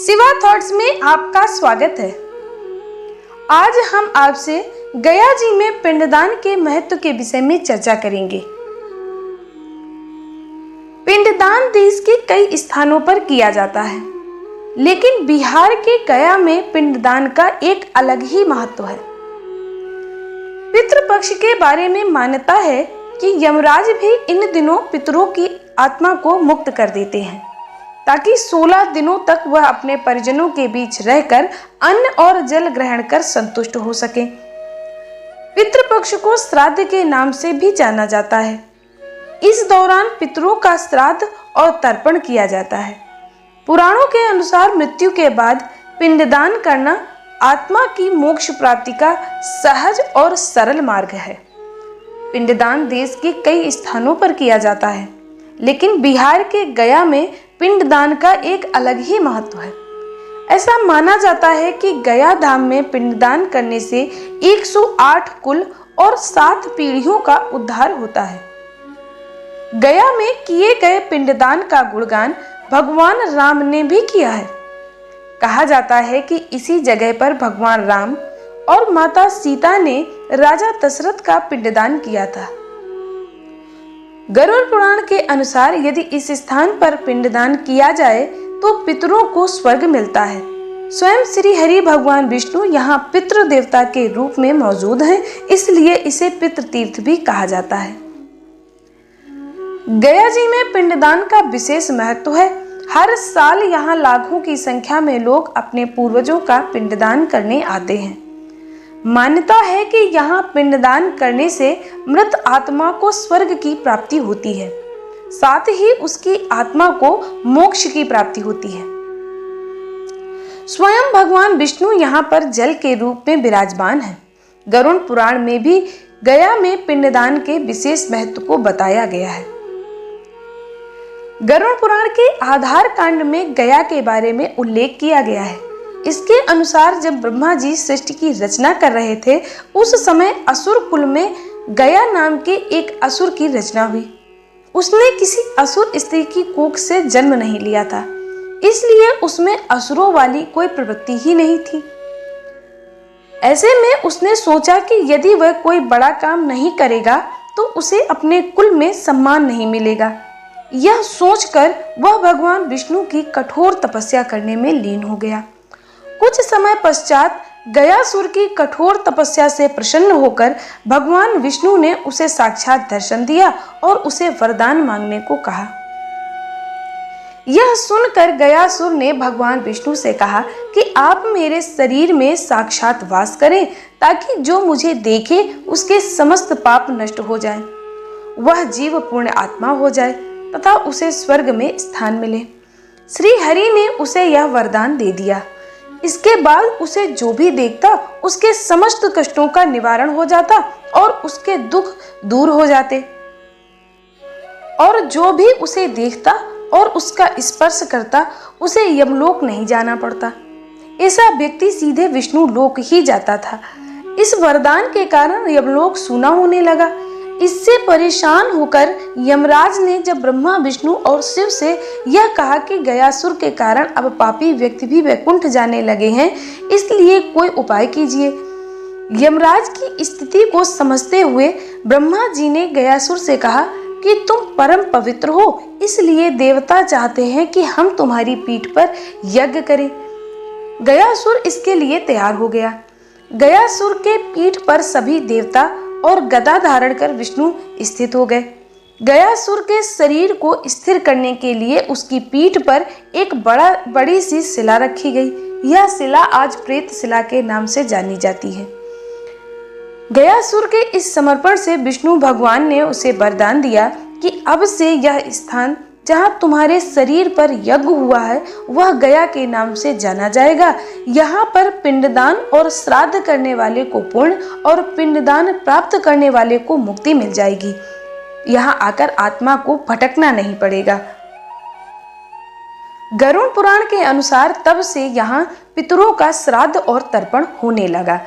Shiva thoughts में आपका स्वागत है। आज हम आपसे गया जी में पिंडदान के महत्व के विषय में चर्चा करेंगे। पिंडदान देश के कई स्थानों पर किया जाता है, लेकिन बिहार के गया में पिंडदान का एक अलग ही महत्व है। पितृपक्ष के बारे में मान्यता है कि यमराज भी इन दिनों पितरों की आत्मा को मुक्त कर देते हैं, ताकि 16 दिनों तक वह अपने परिजनों के बीच रहकर अन्न और जल ग्रहण कर संतुष्ट हो सके। पितृपक्ष को श्राद्ध के नाम से भी जाना जाता है। इस दौरान पितरों का श्राद्ध और तर्पण किया जाता है। पुराणों के अनुसार मृत्यु के बाद पिंडदान करना आत्मा की मोक्ष प्राप्ति का सहज और सरल मार्ग है। पिंडदान देश के कई स्थानों पर किया जाता है, लेकिन बिहार के गया में पिंडदान का एक अलग ही महत्व है। ऐसा माना जाता है कि गया धाम में पिंडदान करने से 108 कुल और 7 पीढ़ियों का उद्धार होता है। गया में किए गए पिंडदान का गुणगान भगवान राम ने भी किया है। कहा जाता है कि इसी जगह पर भगवान राम और माता सीता ने राजा दशरथ का पिंडदान किया था। गरुड़ पुराण के अनुसार यदि इस स्थान पर पिंडदान किया जाए तो पितरों को स्वर्ग मिलता है। स्वयं श्री हरि भगवान विष्णु यहाँ पितृ देवता के रूप में मौजूद हैं, इसलिए इसे पितृ तीर्थ भी कहा जाता है। गया जी में पिंडदान का विशेष महत्व है। हर साल यहाँ लाखों की संख्या में लोग अपने पूर्वजों का पिंडदान करने आते हैं। मान्यता है कि यहाँ पिंडदान करने से मृत आत्मा को स्वर्ग की प्राप्ति होती है, साथ ही उसकी आत्मा को मोक्ष की प्राप्ति होती है। स्वयं भगवान विष्णु यहाँ पर जल के रूप में विराजमान है। गरुड़ पुराण में भी गया में पिंडदान के विशेष महत्व को बताया गया है। गरुड़ पुराण के आधार कांड में गया के बारे में उल्लेख किया गया है। इसके अनुसार जब ब्रह्मा जी सृष्टि की रचना कर रहे थे, उस समय असुर कुल में गया नाम के एक असुर की रचना हुई। उसने किसी असुर स्त्री की कोख से जन्म नहीं लिया था, इसलिए उसमें असुरों वाली कोई प्रवृत्ति ही नहीं थी। ऐसे में उसने सोचा कि यदि वह कोई बड़ा काम नहीं करेगा तो उसे अपने कुल में सम्मान नहीं मिलेगा। यह सोचकर वह भगवान विष्णु की कठोर तपस्या करने में लीन हो गया। कुछ समय पश्चात गयासुर की कठोर तपस्या से प्रसन्न होकर भगवान विष्णु ने उसे साक्षात दर्शन दिया और उसे वरदान मांगने को कहा। यह सुनकर गयासुर ने भगवान विष्णु से कहा कि आप मेरे शरीर में साक्षात वास करें, ताकि जो मुझे देखे उसके समस्त पाप नष्ट हो जाएं, वह जीव पूर्ण आत्मा हो जाए तथा उसे स्वर्ग में स्थान मिले। श्री हरि ने उसे यह वरदान दे दिया। इसके बाद उसे जो भी देखता उसके समस्त कष्टों का निवारण हो जाता और उसके दुख दूर हो जाते, और जो भी उसे देखता और उसका स्पर्श करता उसे यमलोक नहीं जाना पड़ता। ऐसा व्यक्ति सीधे विष्णु लोक ही जाता था। इस वरदान के कारण यमलोक सूना होने लगा। इससे परेशान होकर यमराज ने जब ब्रह्मा विष्णु और शिव से यह कहा कि गयासुर के कारण अब पापी व्यक्ति भी वैकुंठ जाने लगे हैं, इसलिए कोई उपाय कीजिए। यमराज की स्थिति को समझते हुए ब्रह्मा जी ने गयासुर से कहा कि तुम परम पवित्र हो, इसलिए देवता चाहते हैं कि हम तुम्हारी पीठ पर यज्ञ करें। गयासुर इसके लिए तैयार हो गया। गयासुर के पीठ पर सभी देवता और गदा धारण कर विष्णु स्थित हो गए। गयासुर के शरीर को स्थिर करने के लिए उसकी पीठ पर एक बड़ी सी शिला रखी गई। यह शिला आज प्रेत शिला के नाम से जानी जाती है। गयासुर के इस समर्पण से विष्णु भगवान ने उसे वरदान दिया कि अब से यह स्थान जहाँ तुम्हारे शरीर पर यज्ञ हुआ है वह गया के नाम से जाना जाएगा। यहाँ पर पिंडदान और श्राद्ध करने वाले को पुण्य और पिंडदान प्राप्त करने वाले को मुक्ति मिल जाएगी। यहाँ आकर आत्मा को भटकना नहीं पड़ेगा। गरुड़ पुराण के अनुसार तब से यहाँ पितरों का श्राद्ध और तर्पण होने लगा।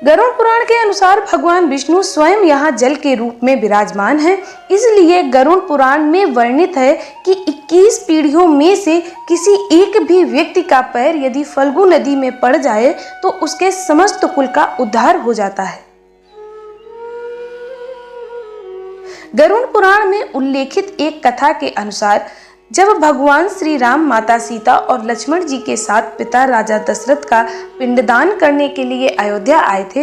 गरुड़ पुराण के अनुसार भगवान विष्णु स्वयं यहाँ जल के रूप में विराजमान हैं। इसलिए गरुड़ पुराण में वर्णित है कि 21 पीढ़ियों में से किसी एक भी व्यक्ति का पैर यदि फल्गु नदी में पड़ जाए तो उसके समस्त कुल का उद्धार हो जाता है। गरुड़ पुराण में उल्लेखित एक कथा के अनुसार जब भगवान श्री राम, माता सीता और लक्ष्मण जी के साथ पिता राजा दशरथ का पिंडदान करने के लिए अयोध्या आए थे,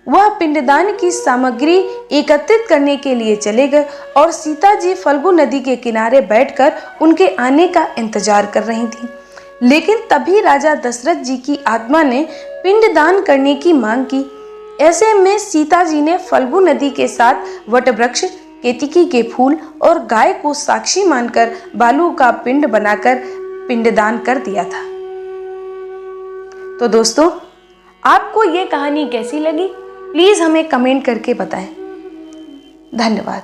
वह पिंडदान की सामग्री एकत्रित करने के लिए चले गए और सीता जी फल्गु नदी के किनारे बैठकर उनके आने का इंतजार कर रही थी। लेकिन तभी राजा दशरथ जी की आत्मा ने पिंडदान करने की मांग की। ऐसे में सीता जी ने फल्गु नदी के साथ वटवृक्ष, केतकी के फूल और गाय को साक्षी मानकर बालू का पिंड बनाकर पिंडदान कर दिया था। तो दोस्तों, आपको ये कहानी कैसी लगी? प्लीज हमें कमेंट करके बताएं। धन्यवाद।